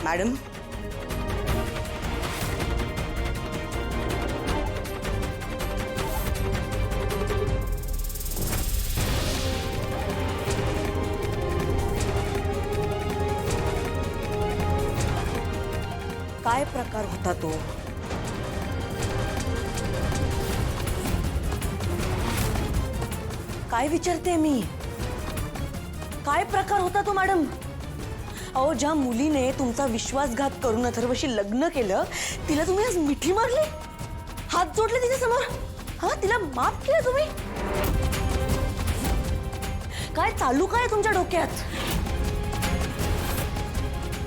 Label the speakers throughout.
Speaker 1: Madam, काय प्रकार होता तो? काय विचारते मी? काय प्रकार होता तो मॅडम? अहो, ज्या मुलीने तुमचा विश्वासघात करून अथर्वशी लग्न केलं, तिला तुम्ही आज मिठी मारली, हात जोडले तिच्या समोर, हा? तिला माफ केलं तुम्ही? काय चालू काय तुमच्या डोक्यात?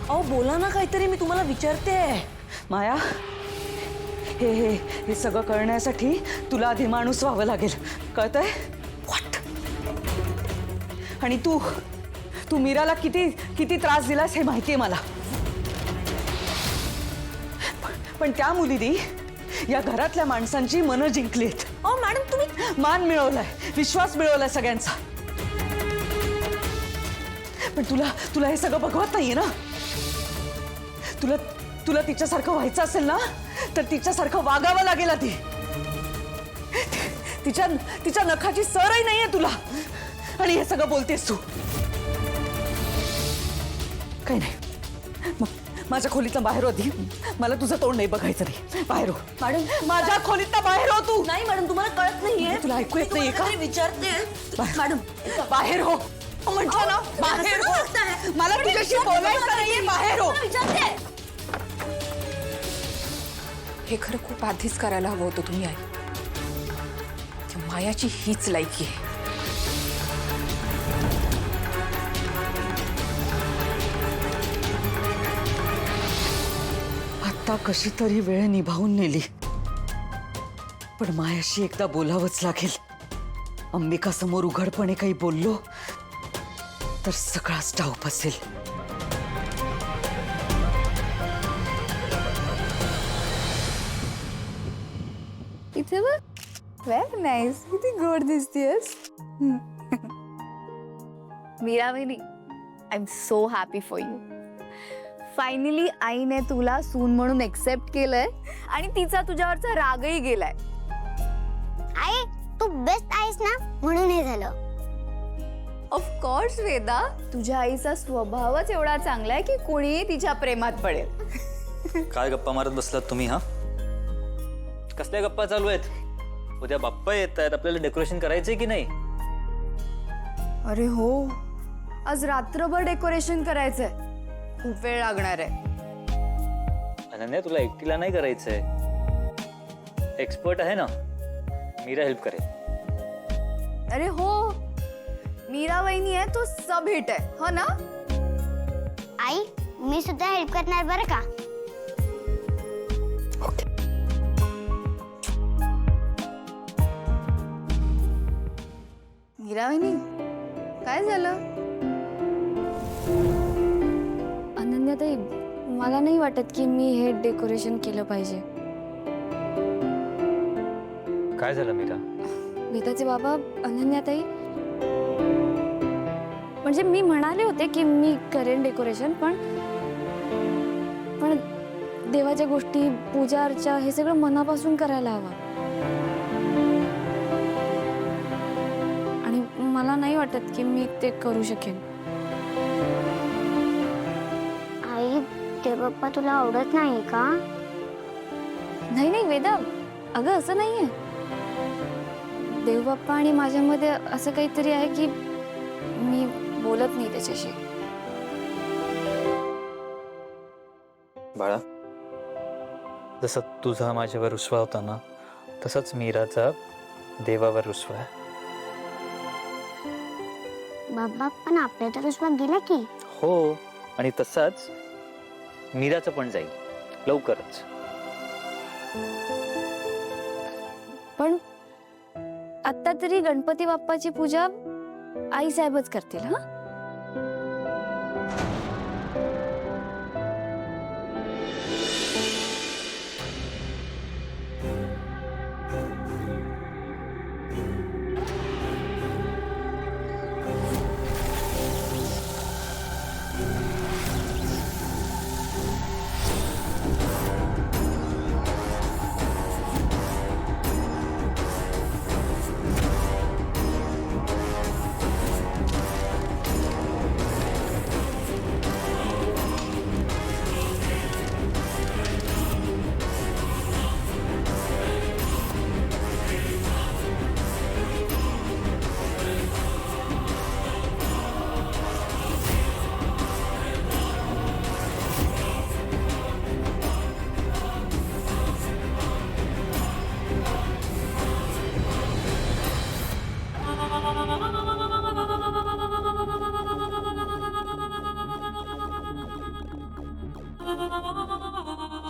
Speaker 1: अहो बोला ना काहीतरी, मी तुम्हाला विचारते.
Speaker 2: माया, हे सगळं करण्यासाठी तुला आधी माणूस व्हावं लागेल, कळतंय?
Speaker 1: व्हॉट?
Speaker 2: आणि तू मीराला किती किती त्रास दिलास हे माहितीये मला. पण त्या मुलीने या घरातल्या माणसांची मनं जिंकलीत.
Speaker 1: अहो मॅडम, तुम्ही
Speaker 2: मान मिळवलाय, विश्वास मिळवलाय सगळ्यांचा. पण तुला हे सगळं बघवत नाहीये ना. तुला तिच्यासारखं व्हायचं असेल ना, तर तिच्यासारखं वागावं लागेल आधी. तिच्या नखाची सरही नाहीये तुला, आणि हे सगळं बोलतेस तू. काही नाही, माझ्या खोलीतनं बाहेर होती. मला तुझं तोंड नाही बघायचं. नाही, बाहेर हो
Speaker 1: मॅडम,
Speaker 2: माझ्या खोलीतनं बाहेर हो तू.
Speaker 1: नाही मॅडम, तुम्हाला कळत नाहीये.
Speaker 2: तुला ऐकू येत नाहीये का?
Speaker 1: विचारते मॅडम,
Speaker 2: बाहेर हो म्हटलं ना. बाहेर हो, मला तुझ्याशी बोलायचं नाहीये. बाहेर हो.
Speaker 1: विचारते.
Speaker 3: हे खरं खूप आधीच करायला हवं होतं तुम्ही. आई, त्या मायाची हीच लायकी आहे.
Speaker 2: आता कशी तरी वेळ निभावून नेली, पण मायाशी एकदा बोलावंच लागेल. अंबिका समोर उघडपणे काही बोललो तर सगळाच डाव फसेल.
Speaker 4: इथे बघ, व्हेरी नाईस, किती गोड दिसतेस. मीरा वहिनी, I am so happy for you. Finally आईने तुला सून म्हणून एक्सेप्ट केलंय आणि तिचा तुझ्यावरचा रागही गेलाय.
Speaker 5: आई, तू बेस्ट आहेस ना, म्हणून हे झालं.
Speaker 4: ऑफकोर्स वेदा, तुझ्या आईचा स्वभावच एवढा चांगला आहे की कोणीही तिच्या प्रेमात पडेल.
Speaker 6: काय गप्पा मारत बसलात तुम्ही? हा, कसल्या गप्पा चालू आहेत? उद्या बाप्पा येत आहेत, आपल्याला डेकोरेशन करायचंय की नाही?
Speaker 4: अरे हो, आज रात्रभर डेकोरेशन करायचंय, खूप वेळ लागणार आहे.
Speaker 6: अनन्या, तुला एकटीला नाही करायचंय, एक्सपर्ट आहे ना, मीरा हेल्प करेल.
Speaker 4: अरे हो, मीरा वहिनी आहे तो सब हिट आहे, हो ना?
Speaker 5: आई, मी सुद्धा हेल्प करणार बरं का.
Speaker 4: मीरा वहिनी, काय झालं?
Speaker 7: अनन्याताई, मला नाही वाटत की मी हे डेकोरेशन केलं पाहिजे.
Speaker 6: काय झालं मीरा?
Speaker 7: वेदाचे बाबा, अनन्याताई, म्हणजे मी म्हणाले होते की मी करेन डेकोरेशन, पण देवाच्या गोष्टी, पूजा अर्चा हे सगळं मनापासून करायला हवं. आणि मला नाही वाटत की मी ते करू शकेन.
Speaker 5: आई, ते बाप्पा तुला आवडत नाही का?
Speaker 7: नाही नाही वेदा, अगं असं नाहीये. देवबाप्पा आणि माझ्यामध्ये असं काहीतरी आहे की मी बोलत नाही त्याच्याशी.
Speaker 6: बाळा, जसं तुझा माझ्यावर रुसवा होता ना, तसंच मीराचा देवावर रुसवा आहे.
Speaker 5: बाप्पा, पण आपल्या तर रुसवा गेला की.
Speaker 6: हो, आणि तसाच मीराचं पण जाईल लवकरच.
Speaker 7: पण आता तरी गणपती बाप्पाची पूजा आई साहेबच करतील. हा,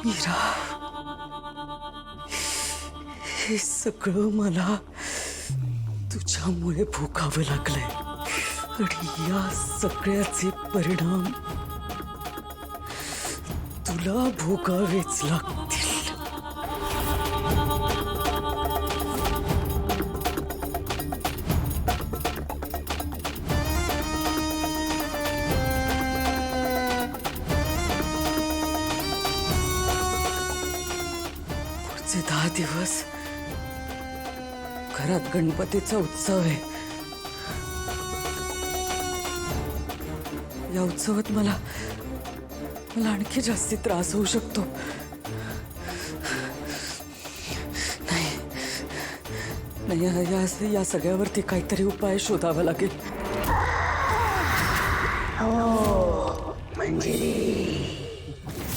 Speaker 2: मीरा, हे सगळं मला तुझ्यामुळे भोगावं लागलंय आणि या सगळ्याचे परिणाम तुला भोगावेच लागतील. पुढचे 10 दिवस घरात गणपतीचा उत्सव आहे. या उत्सवात मला आणखी जास्ती त्रास होऊ शकतो. नाही, या सगळ्यावरती काहीतरी उपाय शोधावा लागेल.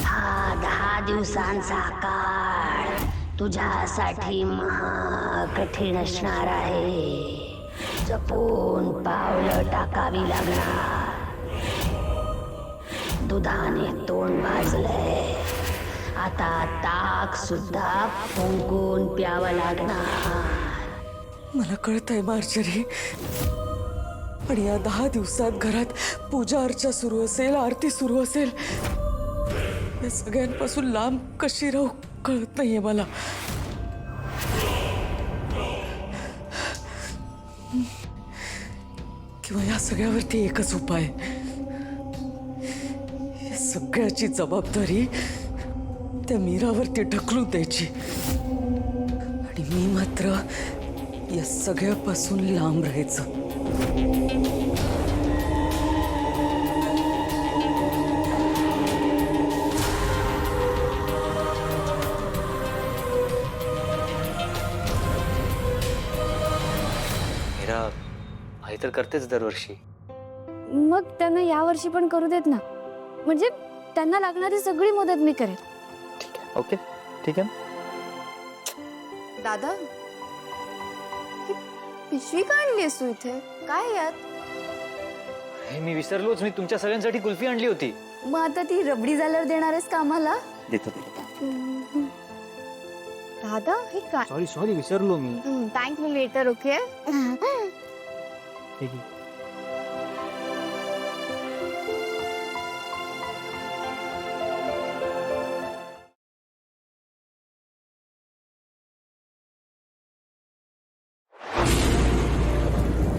Speaker 8: हा 10 दिवसांचा काळ तुझ्यासाठी कठीण असणार आहे. जपून पावलं टाकावी लागणार. दुधाने तोंड भाजलंय, आता ताक सुद्धा फुंकून प्यावं लागणार.
Speaker 2: मला कळतंय मार्जरी, पण या 10 दिवसात घरात पूजा अर्चा सुरू असेल, आरती सुरू असेल. या सगळ्यांपासून लांब कशी राहू कळत नाहीये मला. किंवा या सगळ्यावरती एकच उपाय, या सगळ्याची जबाबदारी त्या मीरावरती ढकलून द्यायची आणि मी मात्र या सगळ्यापासून लांब राहायचं.
Speaker 6: मीरा, आई तर करतेच दरवर्षी.
Speaker 7: मग त्यांना यावर्षी पण करू देत ना. म्हणजे त्यांना लागणारी सगळी मदत मी करेन.
Speaker 6: ठीक आहे, ओके, ठीक आहे.
Speaker 4: दादा, ही पिशवी का आणलीस तू इथे? काय यात?
Speaker 6: हे मी विसरलोच. मी तुमच्या सगळ्यांसाठी कुल्फी आणली होती.
Speaker 7: मग आता ती रबडी झाल्यावर देणार आहेस का आम्हाला?
Speaker 6: देतो.
Speaker 4: दादा, हे काय?
Speaker 6: सॉरी विसरलो मी.
Speaker 4: Thank me later. ओके.
Speaker 6: ठीक आहे.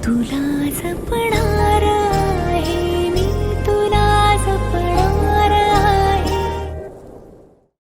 Speaker 8: तुला जपणार